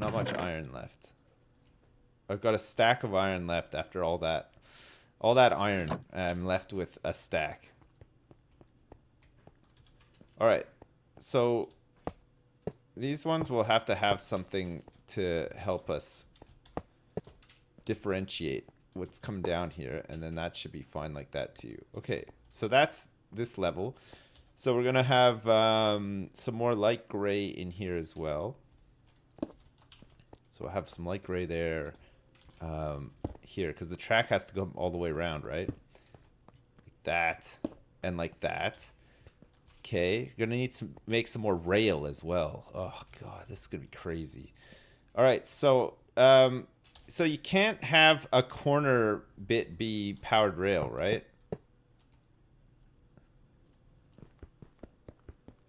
not much iron left. I've got a stack of iron left after all that. All that iron, I'm left with a stack. Alright, so these ones will have to have something to help us differentiate what's come down here, and then that should be fine like that too. Okay, so that's this level. So we're gonna have some more light gray in here as well. So we'll have some light gray there, here, because the track has to go all the way around, right? Like that, and like that. Okay, you're gonna need to make some more rail as well. Oh god, this is gonna be crazy. All right, so so you can't have a corner bit be powered rail, right?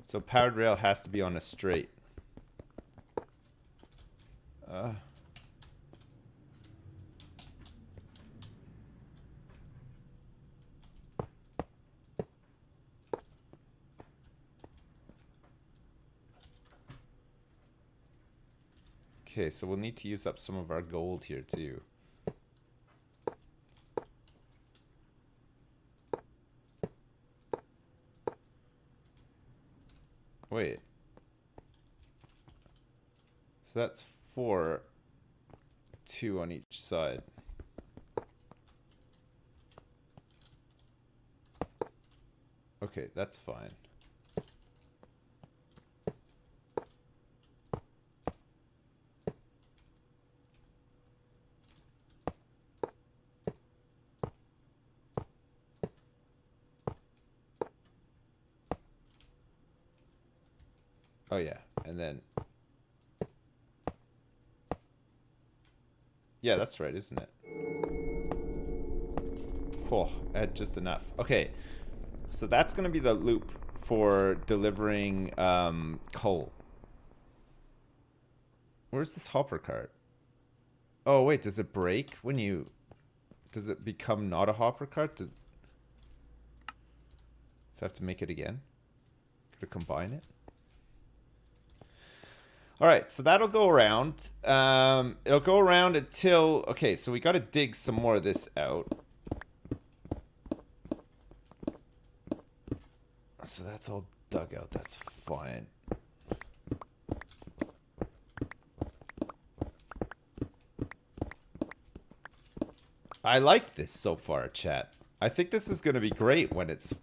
So powered rail has to be on a straight. Okay, so we'll need to use up some of our gold here too. Wait. So that's 4, 2 on each side. Okay, that's fine. Oh yeah, and then... Yeah, that's right, isn't it? Oh, I had just enough. Okay, so that's going to be the loop for delivering coal. Where's this hopper cart? Oh, wait, does it break when you... Does it become not a hopper cart? Does I have to make it again? To combine it? Alright, so that'll go around. It'll go around until... Okay, so we gotta dig some more of this out. So that's all dug out. That's fine. I like this so far, chat. I think this is gonna be great when it's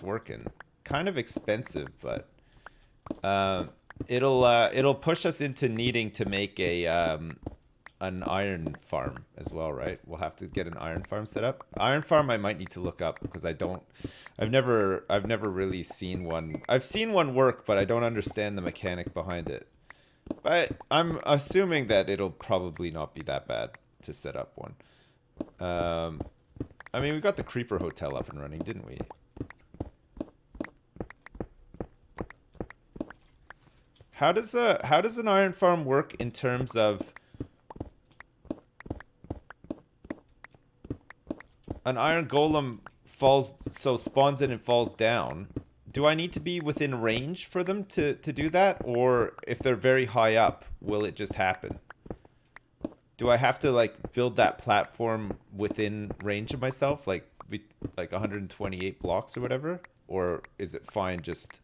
working. Kind of expensive, but it'll push us into needing to make a an iron farm as well, right? We'll have to get an iron farm set up. Iron farm I might need to look up because I've never really seen one. I've seen one work, but I don't understand the mechanic behind it. But I'm assuming that it'll probably not be that bad to set up one. I mean, we got the Creeper Hotel up and running, didn't we? How does an iron farm work in terms of an iron golem spawns in and falls down? Do I need to be within range for them to do that, or if they're very high up, will it just happen? Do I have to like build that platform within range of myself, like 128 blocks or whatever, or is it fine just?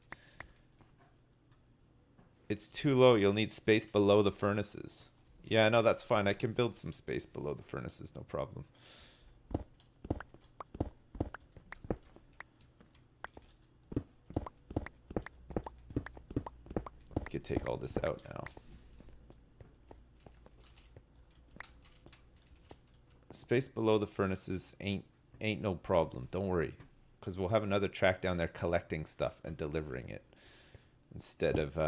It's too low. You'll need space below the furnaces. Yeah, no, that's fine. I can build some space below the furnaces, no problem. I could take all this out now. Space below the furnaces ain't no problem. Don't worry, because we'll have another track down there collecting stuff and delivering it instead of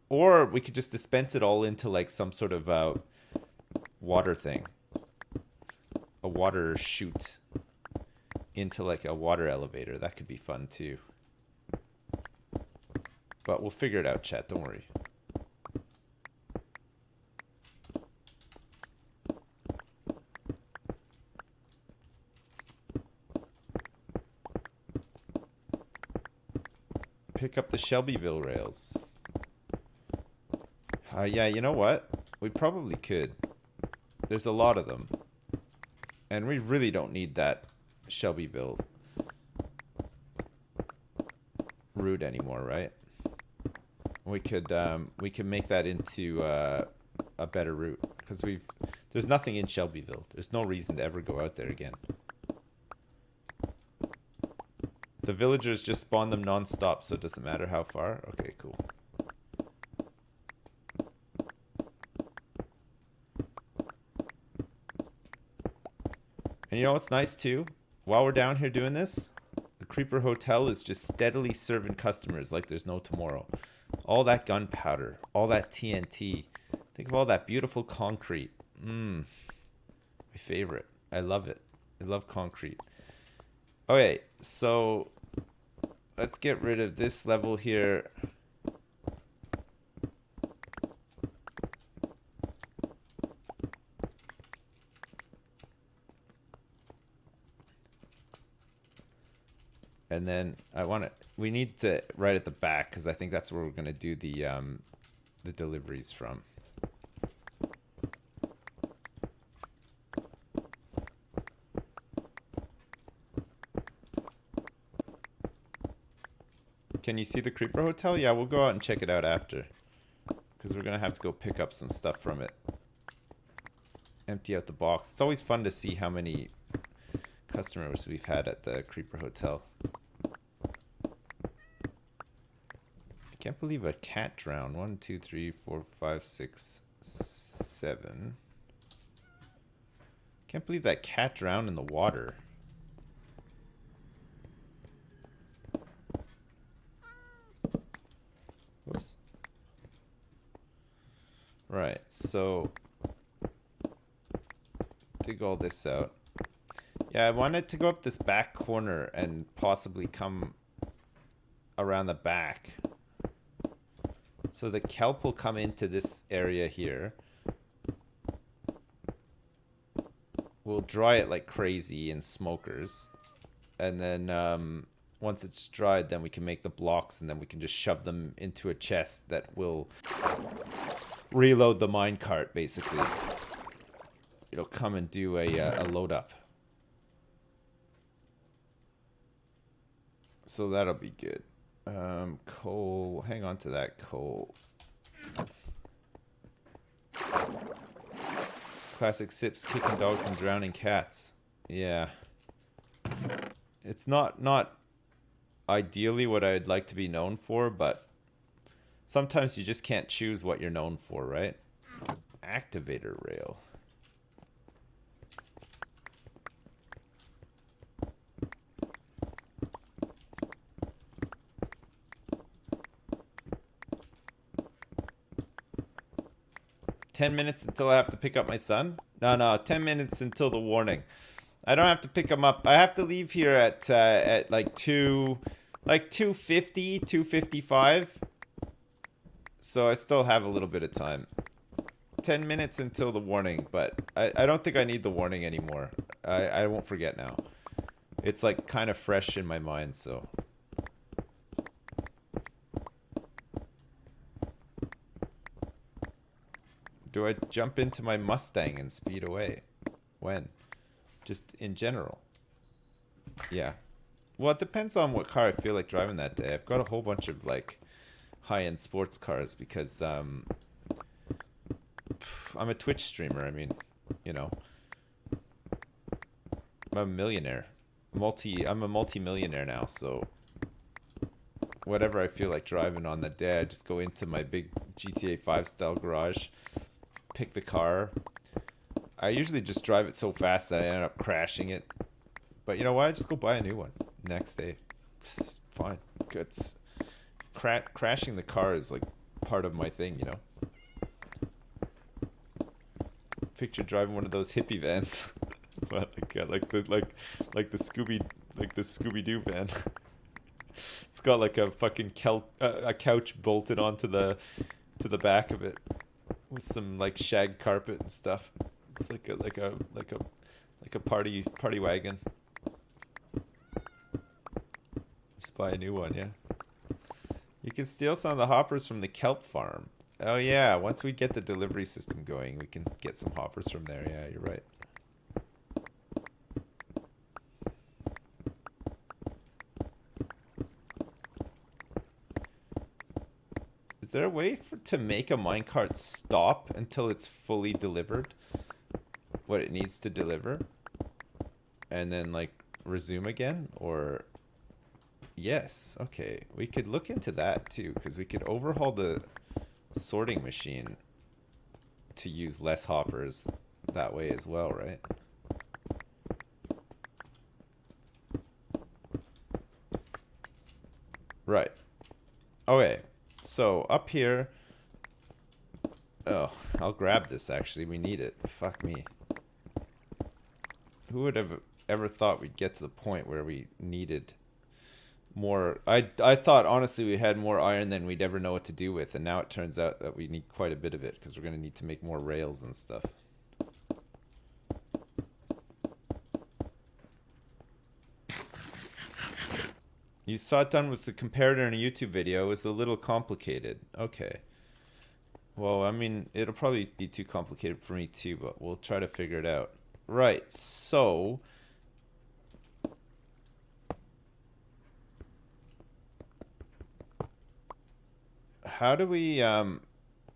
or we could just dispense it all into like some sort of water thing. A water chute into like a water elevator. That could be fun too. But we'll figure it out, chat. Don't worry. Pick up the Shelbyville rails. Yeah, you know what? We probably could. There's a lot of them. And we really don't need that Shelbyville route anymore, right? We could make that into a better route because there's nothing in Shelbyville. There's no reason to ever go out there again. The villagers just spawn them non-stop, so it doesn't matter how far. Okay, cool. And you know what's nice too? While we're down here doing this, the Creeper Hotel is just steadily serving customers like there's no tomorrow. All that gunpowder, all that TNT. Think of all that beautiful concrete. My favorite. I love it. I love concrete. Okay, so let's get rid of this level here. And then we need to right at the back because I think that's where we're gonna do the deliveries from. Can you see the Creeper Hotel? Yeah, we'll go out and check it out after. Because we're gonna have to go pick up some stuff from it. Empty out the box. It's always fun to see how many customers we've had at the Creeper Hotel. I can't believe a cat drowned. 1, 2, 3, 4, 5, 6, 7. Can't believe that cat drowned in the water. Whoops. Right, so dig all this out. Yeah, I wanted to go up this back corner and possibly come around the back. So the kelp will come into this area here. We'll dry it like crazy in smokers. And then once it's dried, then we can make the blocks and then we can just shove them into a chest that will reload the minecart, basically. It'll come and do a load up. So that'll be good. Coal. Hang on to that coal. Classic sips, kicking dogs and drowning cats. Yeah. It's not ideally what I'd like to be known for, but sometimes you just can't choose what you're known for, right? Activator rail. "10 minutes until I have to pick up my son?" No, 10 minutes until the warning. I don't have to pick him up. I have to leave here at like 2:50, 2:55. So I still have a little bit of time. 10 minutes until the warning, but I don't think I need the warning anymore. I won't forget now. It's like kind of fresh in my mind, so. Do I jump into my Mustang and speed away? When? Just in general. Yeah. Well, it depends on what car I feel like driving that day. I've got a whole bunch of like high-end sports cars because I'm a Twitch streamer. I mean, you know, I'm a millionaire. I'm a multi-millionaire now, so whatever I feel like driving on that day, I just go into my big GTA 5 style garage, pick the car. I usually just drive it so fast that I end up crashing it. But you know what? I just go buy a new one next day. It's fine. It's crashing the car is like part of my thing, you know. Picture driving one of those hippie vans. But like the Scooby Doo van. It's got like a fucking a couch bolted onto the back of it with some like shag carpet and stuff. It's like a party wagon. Just buy a new one, yeah. You can steal some of the hoppers from the kelp farm. Oh yeah, once we get the delivery system going, we can get some hoppers from there. Yeah, you're right. Is there a way to make a minecart stop until it's fully delivered what it needs to deliver? And then like resume again? Or yes, okay. We could look into that too, because we could overhaul the sorting machine to use less hoppers that way as well, right? Right. Okay. So up here. Oh, I'll grab this actually. We need it. Fuck me. Who would have ever thought we'd get to the point where we needed more? I thought honestly we had more iron than we'd ever know what to do with, and now it turns out that we need quite a bit of it because we're going to need to make more rails and stuff. You saw it done with the comparator in a YouTube video. It was a little complicated. Okay. Well, I mean, it'll probably be too complicated for me too, but we'll try to figure it out. Right, so... how do we,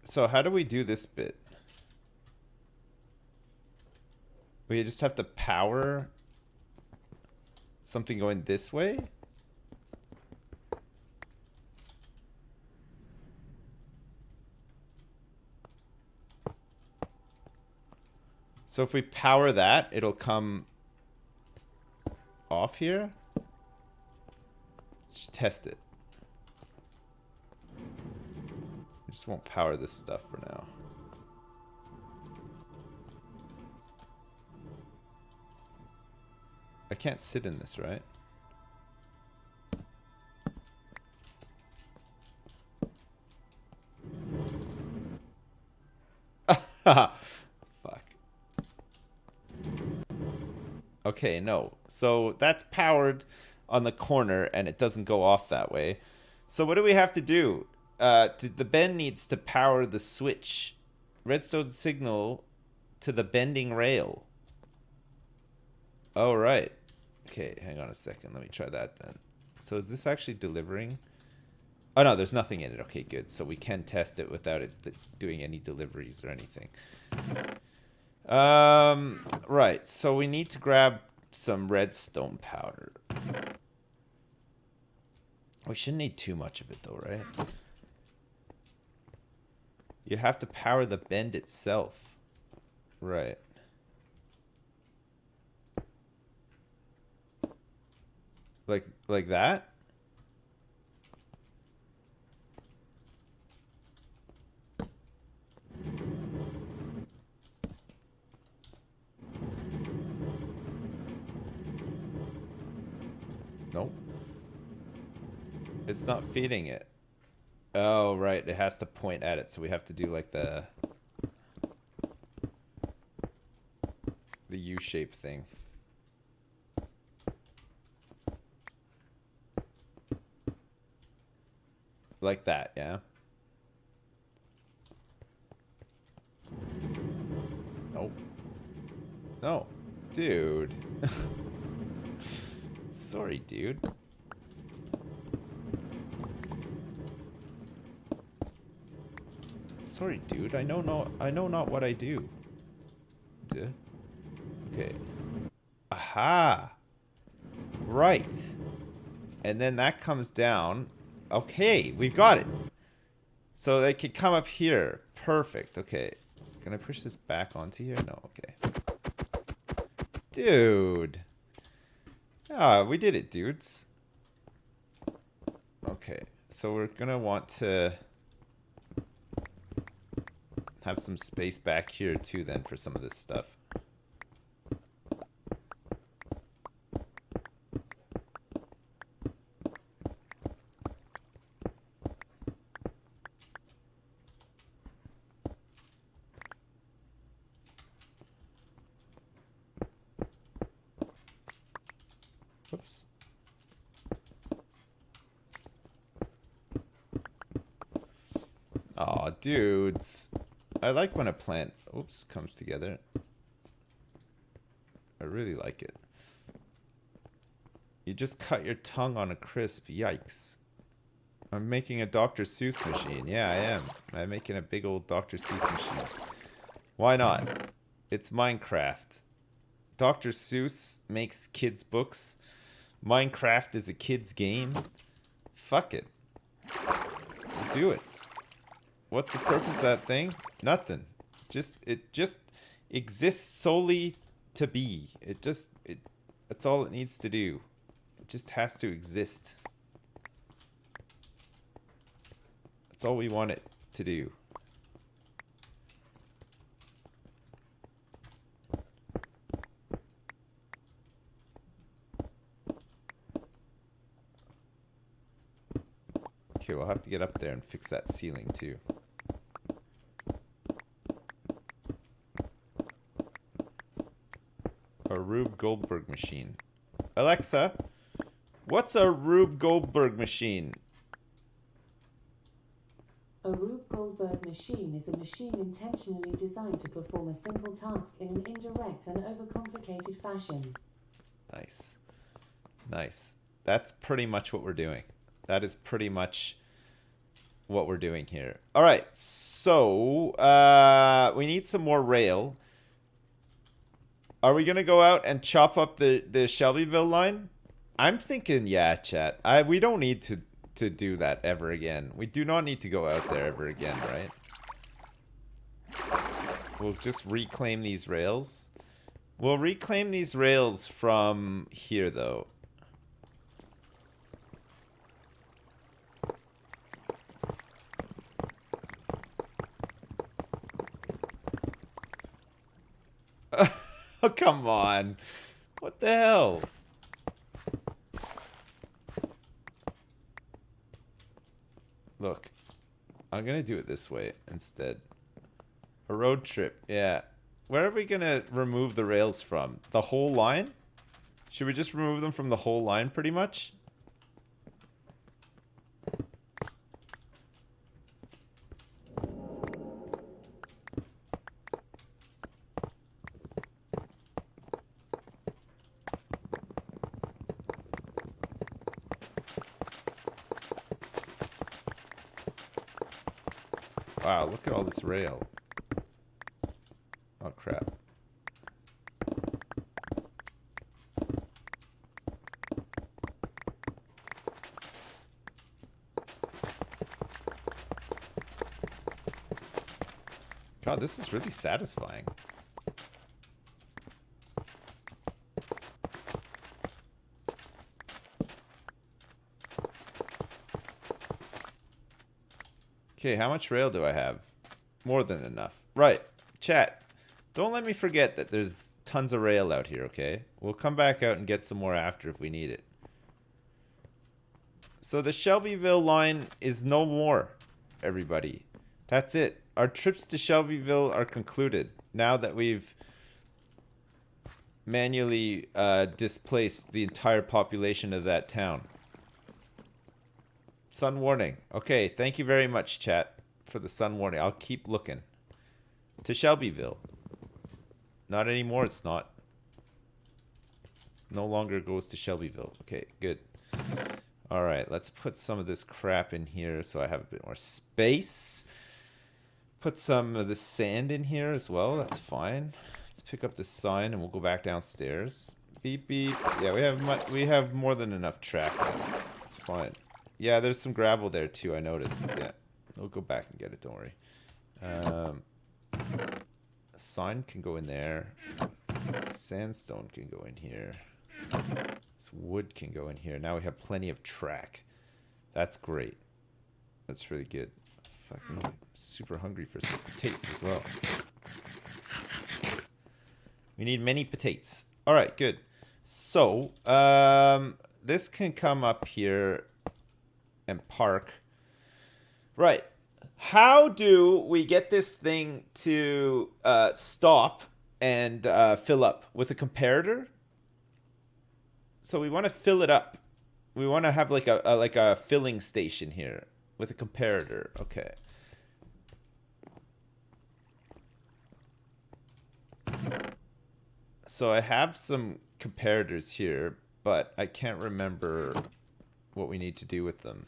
so how do we do this bit? We just have to power something going this way? So if we power that, it'll come off here? Let's test it. I just won't power this stuff for now. I can't sit in this, right? Fuck. Okay, no. So that's powered on the corner and it doesn't go off that way. So what do we have to do? The bend needs to power the switch. Redstone signal to the bending rail. Oh, right. Okay, hang on a second. Let me try that then. So is this actually delivering? Oh, no, there's nothing in it. Okay, good. So we can test it without it doing any deliveries or anything. Right. So we need to grab some redstone powder. We shouldn't need too much of it, though, right? You have to power the bend itself. Right. Like that? Nope. It's not feeding it. Oh, right. It has to point at it, so we have to do like the U-shape thing. Like that, yeah? Nope. No. Dude. Sorry, dude. Sorry, dude. I know not what I do. Duh. Okay. Aha. Right. And then that comes down. Okay, we've got it. So they could come up here. Perfect. Okay. Can I push this back onto here? No. Okay. Dude. Ah, we did it, dudes. Okay. So we're gonna want to have some space back here too then for some of this stuff. Whoops. Aw, dudes. I like when a plant, oops, comes together. I really like it. You just cut your tongue on a crisp. Yikes. I'm making a Dr. Seuss machine. Yeah, I am. I'm making a big old Dr. Seuss machine. Why not? It's Minecraft. Dr. Seuss makes kids' books. Minecraft is a kid's game. Fuck it. Do it. What's the purpose of that thing? Nothing. It just exists solely to be. That's all it needs to do. It just has to exist. That's all we want it to do. Okay, we'll have to get up there and fix that ceiling too. A Rube Goldberg machine. Alexa, what's a Rube Goldberg machine? A Rube Goldberg machine is a machine intentionally designed to perform a simple task in an indirect and overcomplicated fashion. Nice. Nice. That's pretty much what we're doing. That is pretty much what we're doing here. All right, so we need some more rail. Are we gonna go out and chop up the Shelbyville line? I'm thinking, yeah, chat. We don't need to do that ever again. We do not need to go out there ever again, right? We'll just reclaim these rails. We'll reclaim these rails from here, though. Oh, come on. What the hell? Look, I'm going to do it this way instead. A road trip, yeah. Where are we going to remove the rails from? The whole line? Should we just remove them from the whole line pretty much? Wow, look at all this rail. Oh, crap. God, this is really satisfying. Okay, how much rail do I have? More than enough. Right. Chat. Don't let me forget that there's tons of rail out here, okay? We'll come back out and get some more after if we need it. So the Shelbyville line is no more, everybody. That's it. Our trips to Shelbyville are concluded now that we've manually displaced the entire population of that town. Sun warning. Okay, thank you very much, chat, for the sun warning. I'll keep looking. To Shelbyville. Not anymore, it's not. It no longer goes to Shelbyville. Okay, good. Alright, let's put some of this crap in here so I have a bit more space. Put some of the sand in here as well. That's fine. Let's pick up this sign and we'll go back downstairs. Beep, beep. Yeah, we have more than enough track now. It's fine. Yeah, there's some gravel there too, I noticed. Yeah, we'll go back and get it, don't worry. A sign can go in there. Sandstone can go in here. This wood can go in here. Now we have plenty of track. That's great. That's really good. Fucking super hungry for some potatoes as well. We need many potatoes. All right, good. So, this can come up here and park. Right. How do we get this thing to stop and fill up? With a comparator? So we want to fill it up. We want to have like a filling station here with a comparator. Okay. So I have some comparators here, but I can't remember what we need to do with them.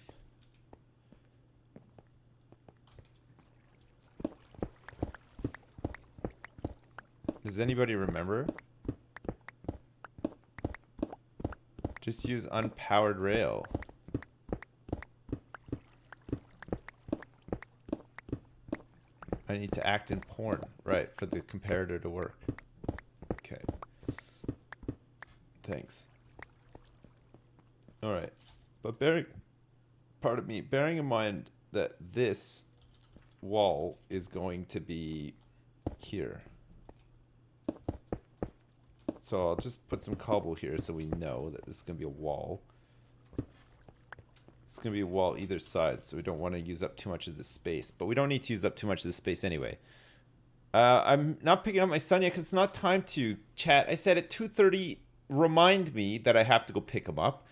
Does anybody remember? Just use unpowered rail. I need to act in porn, right, for the comparator to work. Okay. Thanks. All right. But bearing in mind that this wall is going to be here. So I'll just put some cobble here so we know that this is going to be a wall. It's going to be a wall either side, so we don't want to use up too much of the space. But we don't need to use up too much of the space anyway. I'm not picking up my son yet because it's not time to chat. I said at 2:30, remind me that I have to go pick him up.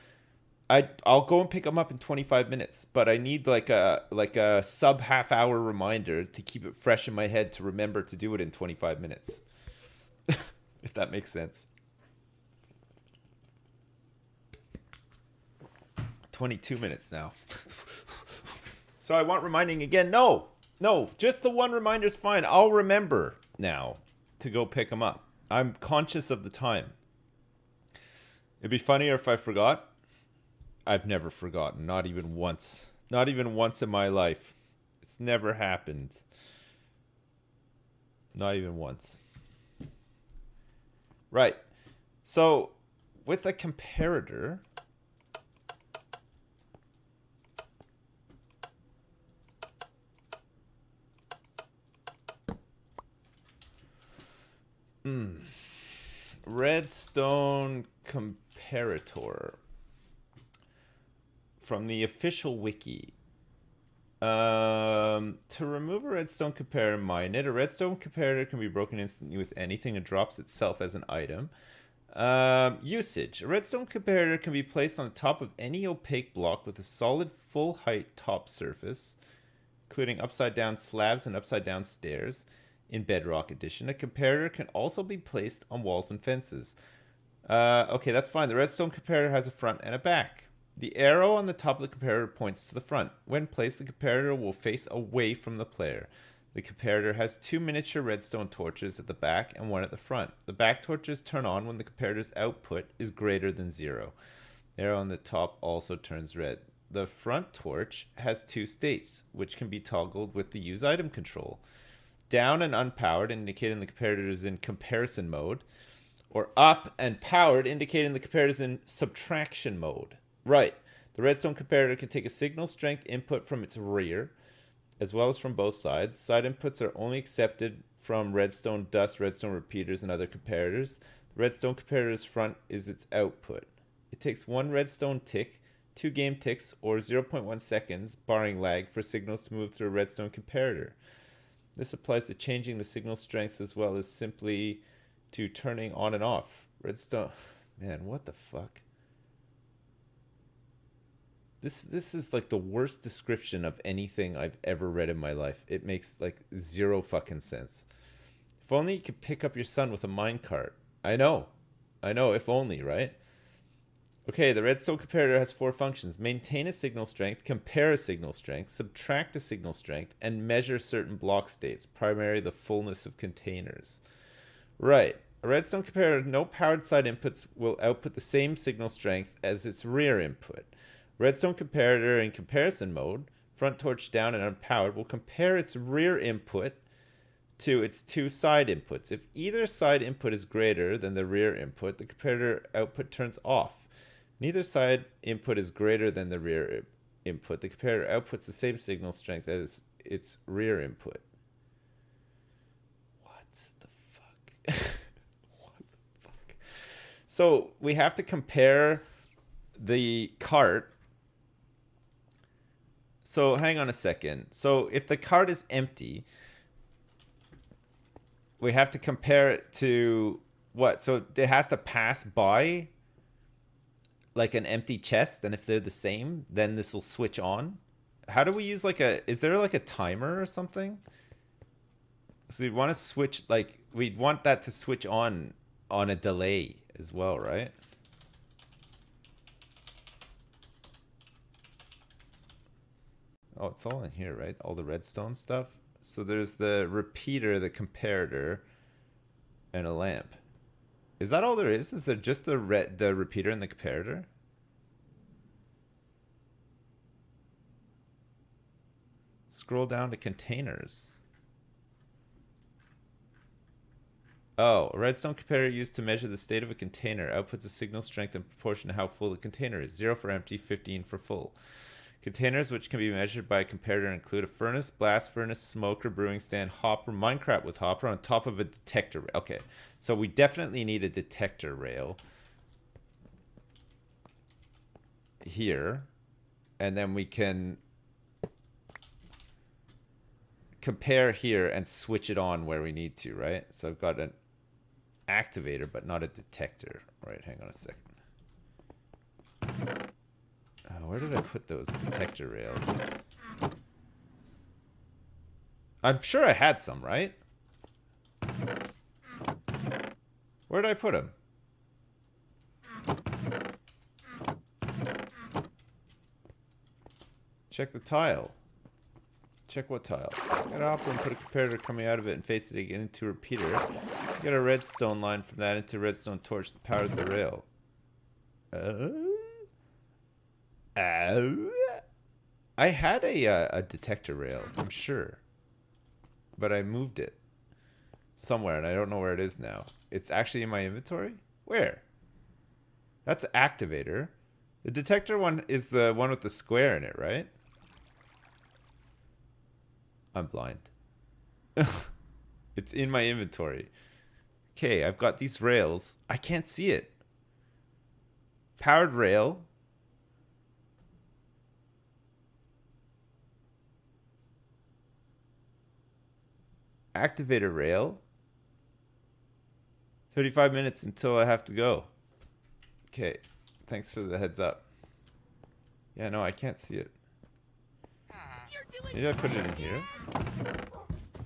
I'll go and pick him up in 25 minutes, but I need like a sub half hour reminder to keep it fresh in my head to remember to do it in 25 minutes. If that makes sense. 22 minutes now. So I want reminding again. No, just the one reminder's fine. I'll remember now to go pick him up. I'm conscious of the time. It'd be funnier if I forgot. I've never forgotten. Not even once. Not even once in my life. It's never happened. Not even once. Right. So with a comparator, Redstone comparator from the official wiki. To remove a redstone comparator and mine it, a redstone comparator can be broken instantly with anything and drops itself as an item. Usage. A redstone comparator can be placed on the top of any opaque block with a solid full height top surface, including upside down slabs and upside down stairs. In Bedrock Edition, a comparator can also be placed on walls and fences. Okay, that's fine. The redstone comparator has a front and a back. The arrow on the top of the comparator points to the front. When placed, the comparator will face away from the player. The comparator has 2 miniature redstone torches at the back and 1 at the front. The back torches turn on when the comparator's output is greater than 0. The arrow on the top also turns red. The front torch has 2 states, which can be toggled with the use item control. Down and unpowered, indicating the comparator is in comparison mode. Or up and powered, indicating the comparator is in subtraction mode. Right. The redstone comparator can take a signal strength input from its rear, as well as from both sides. Side inputs are only accepted from redstone dust, redstone repeaters, and other comparators. The redstone comparator's front is its output. It takes 1 redstone tick, 2 game ticks, or 0.1 seconds, barring lag, for signals to move through a redstone comparator. This applies to changing the signal strength as well as simply to turning on and off. Redstone... Man, what the fuck? This is like the worst description of anything I've ever read in my life. It makes like 0 fucking sense. If only you could pick up your son with a minecart. I know, if only, right? Okay, the redstone comparator has 4 functions. Maintain a signal strength, compare a signal strength, subtract a signal strength, and measure certain block states, primarily the fullness of containers. Right. A redstone comparator with no powered side inputs will output the same signal strength as its rear input. Redstone comparator in comparison mode, front torch down and unpowered, will compare its rear input to its 2 side inputs. If either side input is greater than the rear input, the comparator output turns off. Neither side input is greater than the rear input. The comparator outputs the same signal strength as its rear input. What the fuck? What the fuck? So we have to compare the cart. So hang on a second. So if the cart is empty, we have to compare it to what? So it has to pass by like an empty chest, and if they're the same, then this will switch on. How do we use like is there like a timer or something? So we want to switch, like we'd want that to switch on on a delay as well, right? Oh, it's all in here, right? All the redstone stuff. So there's the repeater, the comparator, and a lamp. Is that all there is? Is there just the repeater and the comparator? Scroll down to containers. Oh, a redstone comparator used to measure the state of a container. Outputs a signal strength in proportion to how full the container is. 0 for empty, 15 for full. Containers which can be measured by a comparator include a furnace, blast furnace, smoker, brewing stand, hopper, minecart with hopper on top of a detector. Okay, so we definitely need a detector rail here, and then we can compare here and switch it on where we need to, right? So I've got an activator but not a detector. Right, hang on a second. Where did I put those detector rails? I'm sure I had some, right? Where did I put them? Check the tile. Check what tile? Get a hopper and put a comparator coming out of it and face it again into a repeater. Get a redstone line from that into a redstone torch that powers the rail. I had a detector rail, I'm sure. But I moved it somewhere and I don't know where it is now. It's actually in my inventory? Where? That's activator. The detector one is the one with the square in it, right? I'm blind. It's in my inventory. Okay, I've got these rails. I can't see it. Powered rail. Activator rail. 35 minutes until I have to go. Okay, thanks for the heads up. Yeah, no, I can't see it. Maybe I put it in here.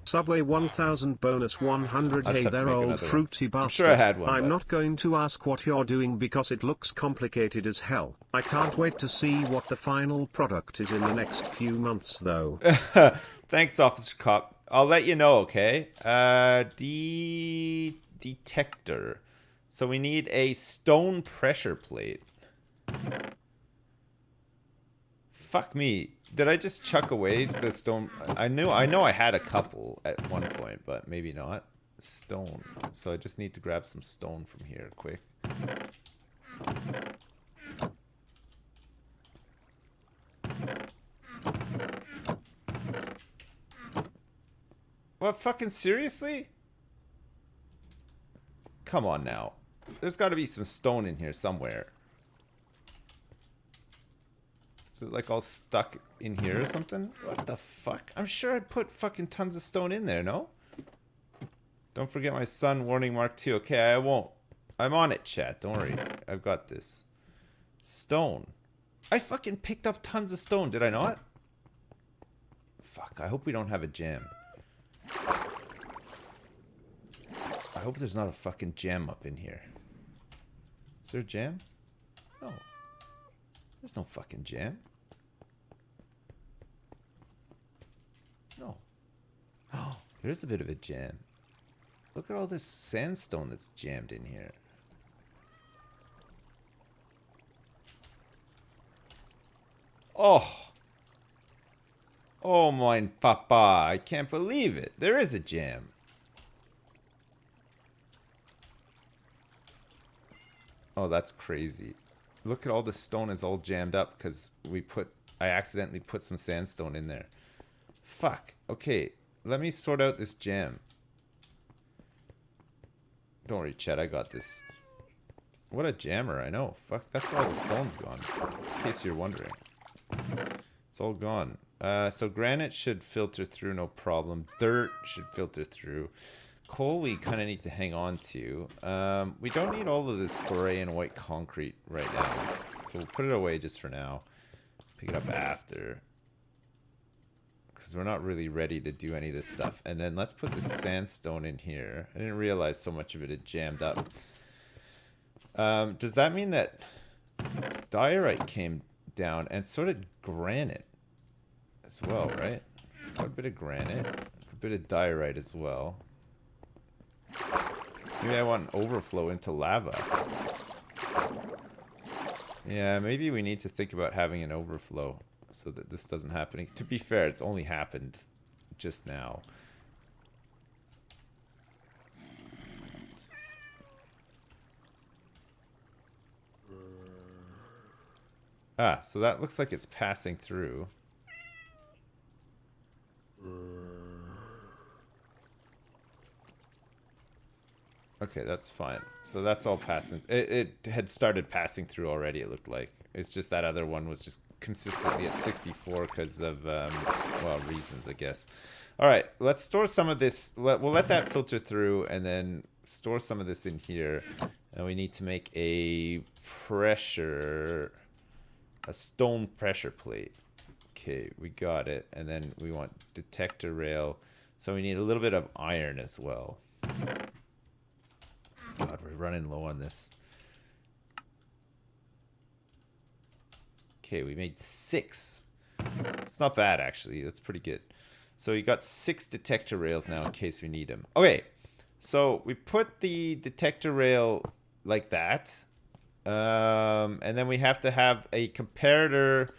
Subway 1000 bonus 100. Hey there, old fruity bastard. I'm sure I had one. I'm not going to ask what you're doing because it looks complicated as hell. I can't wait to see what the final product is in the next few months, though. Thanks, Officer Cop. I'll let you know, okay? Detector. So we need a stone pressure plate. Fuck me. Did I just chuck away the stone? I know I had a couple at one point, but maybe not. Stone. So I just need to grab some stone from here quick. What, fucking seriously? Come on now. There's got to be some stone in here somewhere. Is it like all stuck in here or something? What the fuck? I'm sure I put fucking tons of stone in there, no? Don't forget my son warning mark too. Okay, I won't. I'm on it, chat. Don't worry. I've got this. Stone. I fucking picked up tons of stone, did I not? Fuck, I hope we don't have a jam. I hope there's not a fucking jam up in here. Is there a jam? No. There's no fucking jam. No. Oh, there's a bit of a jam. Look at all this sandstone that's jammed in here. Oh. Oh, mein papa. I can't believe it. There is a jam. Oh, that's crazy. Look at all the stone is all jammed up because I accidentally put some sandstone in there. Fuck. Okay, let me sort out this jam. Don't worry, Chet, I got this. What a jammer, I know. Fuck, that's where all the stone's gone. In case you're wondering. It's all gone. So granite should filter through, no problem. Dirt should filter through. Coal we kind of need to hang on to. We don't need all of this gray and white concrete right now. So we'll put it away just for now. Pick it up after. because we're not really ready to do any of this stuff. And then let's put the sandstone in here. I didn't realize so much of it had jammed up. Does that mean that diorite came down and sort of granite as well, right? Quite a bit of granite, a bit of diorite as well. Maybe I want an overflow into lava. Yeah, maybe we need to think about having an overflow so that this doesn't happen. To be fair, it's only happened just now. Ah, so that looks like it's passing through. Okay, that's fine. So that's all passing. It had started passing through already, it looked like. It's just that other one was just consistently at 64 because of, well, reasons, I guess. All right, let's store some of this. We'll let that filter through and then store some of this in here. And we need to make a stone pressure plate. Okay, we got it. And then we want detector rail. So we need a little bit of iron as well. God, we're running low on this. Okay, we made 6. It's not bad, actually. That's pretty good. So you got 6 detector rails now in case we need them. Okay, so we put the detector rail like that. And then we have to have a comparator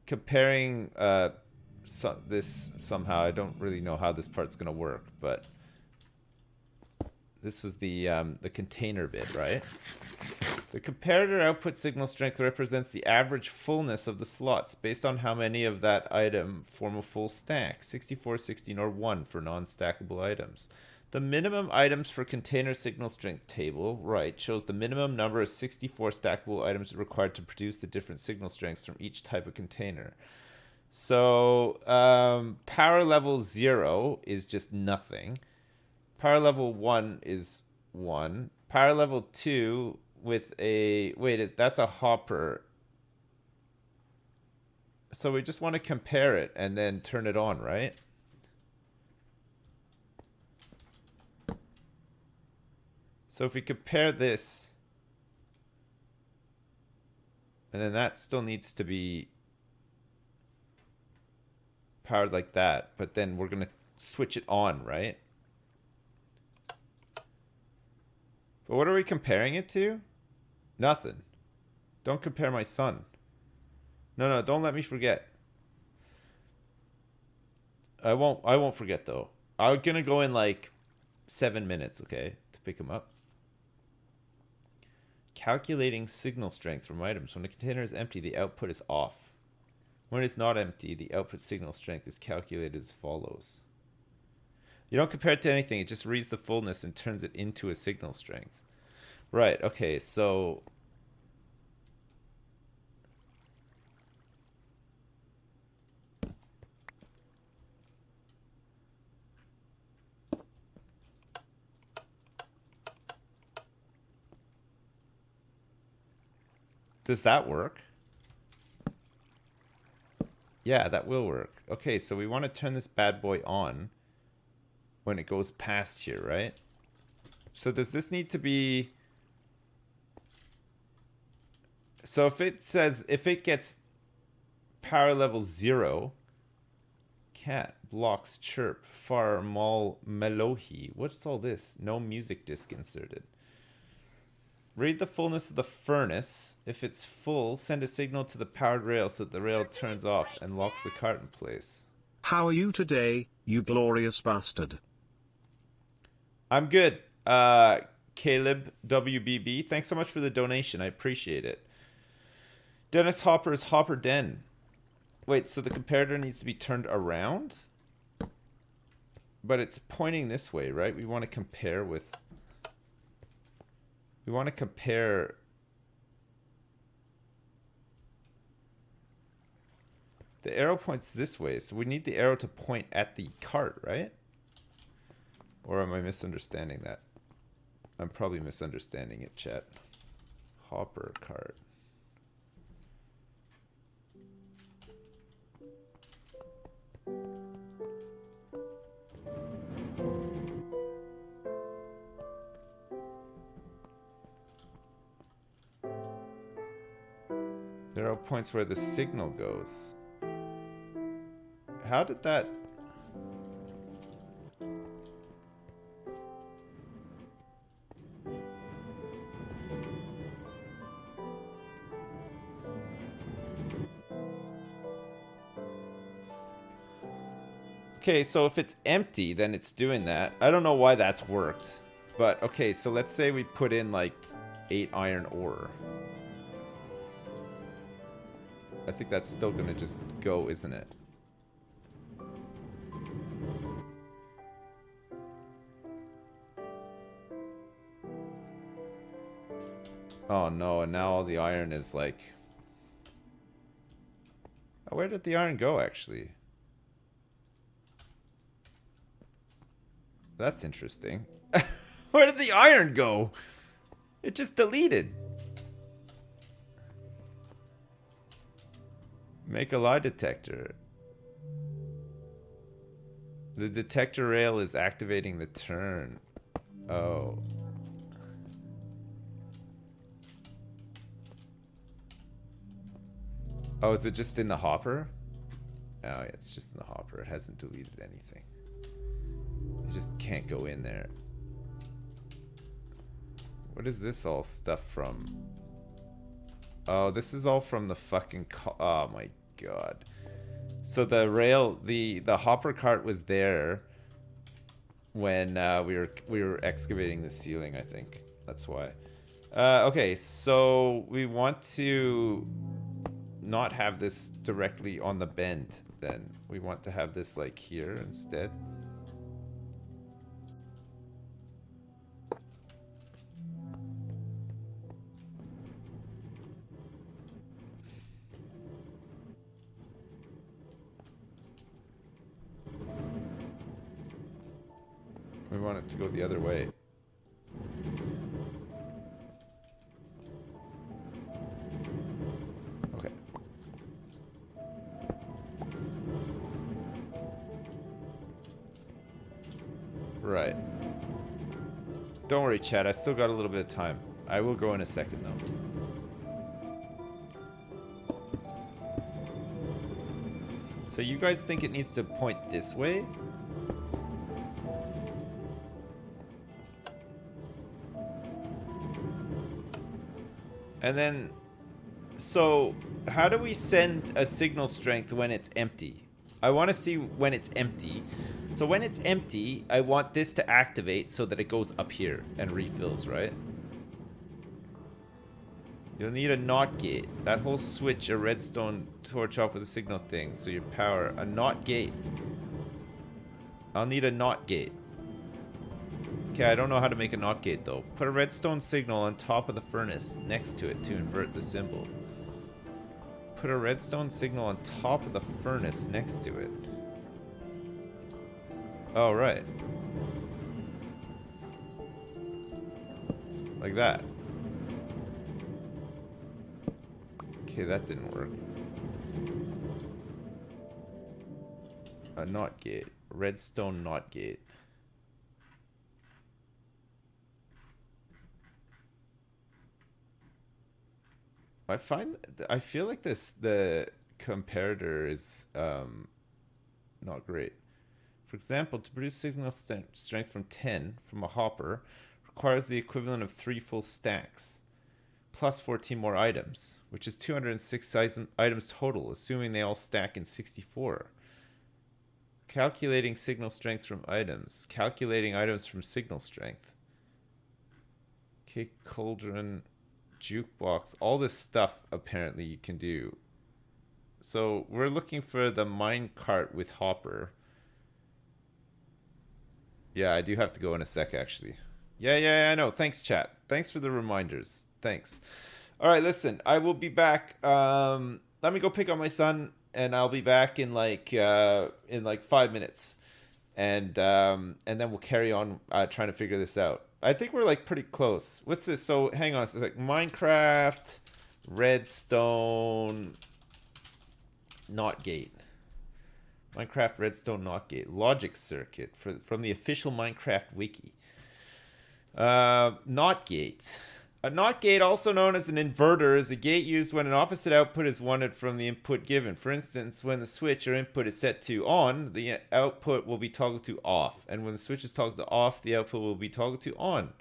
comparing this somehow. I don't really know how this part's going to work, but this was the container bit, right? The comparator output signal strength represents the average fullness of the slots based on how many of that item form a full stack. 64, 16, or 1 for non-stackable items. The minimum items for container signal strength table, right, shows the minimum number of 64 stackable items required to produce the different signal strengths from each type of container. So, power level 0 is just nothing. Power level 1 is 1. Power level 2 with a... Wait, that's a hopper. So we just want to compare it and then turn it on, right? So if we compare this... And then that still needs to be powered like that. But then we're going to switch it on, right? But what are we comparing it to? Nothing. Don't compare my son. No, don't let me forget. I won't forget though. I'm gonna go in like 7 minutes, okay, to pick him up. Calculating signal strength from items. When a container is empty, the output is off. When it's not empty, the output signal strength is calculated as follows. You don't compare it to anything. It just reads the fullness and turns it into a signal strength. Right, okay, so... Does that work? Yeah, that will work. Okay, so we want to turn this bad boy on when it goes past here, right? So does this need to be... So if it says, if it gets power level 0, cat, blocks, chirp, far, mall, melohi. What's all this? No music disc inserted. Read the fullness of the furnace. If it's full, send a signal to the powered rail so that the rail turns off and locks the cart in place. How are you today, you glorious bastard? I'm good. Caleb WBB, thanks so much for the donation. I appreciate it. Dennis Hopper is Hopper Den. Wait, so the comparator needs to be turned around? But it's pointing this way, right? We want to compare with... We want to compare... The arrow points this way, so we need the arrow to point at the cart, right? Or am I misunderstanding that? I'm probably misunderstanding it, chat. Hopper cart. points where the signal goes. How did that... Okay, so if it's empty, then it's doing that. I don't know why that's worked. But, okay, so let's say we put in, like, 8 iron ore. I think that's still gonna just go, isn't it? Oh no, and now all the iron is like... Where did the iron go, actually? That's interesting. Where did the iron go? It just deleted. Make a lie detector. The detector rail is activating the turn. Oh. Oh, is it just in the hopper? Oh, yeah, it's just in the hopper. It hasn't deleted anything. You just can't go in there. What is this all stuff from? Oh, this is all from the fucking... Oh my god. So the rail, the hopper cart was there when we were excavating the ceiling, I think. That's why. Okay, so we want to not have this directly on the bend then. We want to have this like here instead. We want it to go the other way. Okay. Right. Don't worry, Chad. I still got a little bit of time. I will go in a second, though. So you guys think it needs to point this way? And then, so how do we send a signal strength when it's empty? I want to see when it's empty. So when it's empty, I want this to activate so that it goes up here and refills, right? You'll need a NOT gate. That whole switch, a redstone torch off with a signal thing. So your power, a NOT gate. I'll need a NOT gate. Okay, I don't know how to make a NOT gate though. Put a redstone signal on top of the furnace next to it to invert the symbol. Put a redstone signal on top of the furnace next to it. Oh, right. Like that. Okay, that didn't work. A NOT gate. Redstone NOT gate. I feel like the comparator is not great. For example, to produce signal strength from 10 from a hopper requires the equivalent of 3 full stacks plus 14 more items, which is 206 items total, assuming they all stack in 64. Calculating signal strength from items. Calculating items from signal strength. Okay, cauldron, jukebox, all this stuff apparently you can do. So we're looking for the mine cart with hopper. Yeah, I do have to go in a sec actually. Yeah, I know. Thanks, chat. Thanks for the reminders. Thanks. All right, listen, I will be back. Let me go pick up my son, and I'll be back in like 5 minutes, and then we'll carry on trying to figure this out. I think we're like pretty close. What's this? So hang on. It's like Minecraft, Redstone, NOT gate. Minecraft Redstone NOT gate. Logic circuit from the official Minecraft wiki. NOT gate. A NOT gate, also known as an inverter, is a gate used when an opposite output is wanted from the input given. For instance, when the switch or input is set to on, the output will be toggled to off. And when the switch is toggled to off, the output will be toggled to on.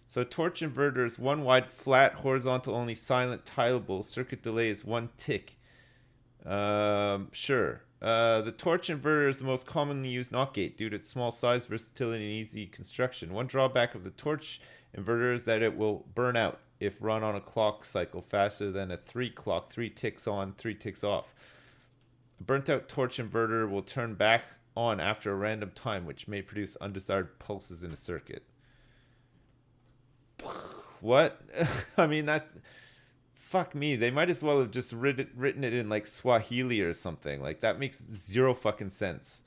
So a torch inverter is one wide, flat, horizontal, only silent, tileable. Circuit delay is 1 tick. Sure. The torch inverter is the most commonly used NOT gate due to its small size, versatility, and easy construction. One drawback of the torch inverter is that it will burn out if run on a clock cycle faster than a 3 clock, 3 ticks on, 3 ticks off. A burnt out torch inverter will turn back on after a random time, which may produce undesired pulses in a circuit. What? I mean, that... Fuck me. They might as well have just written it in like Swahili or something. Like, that makes zero fucking sense.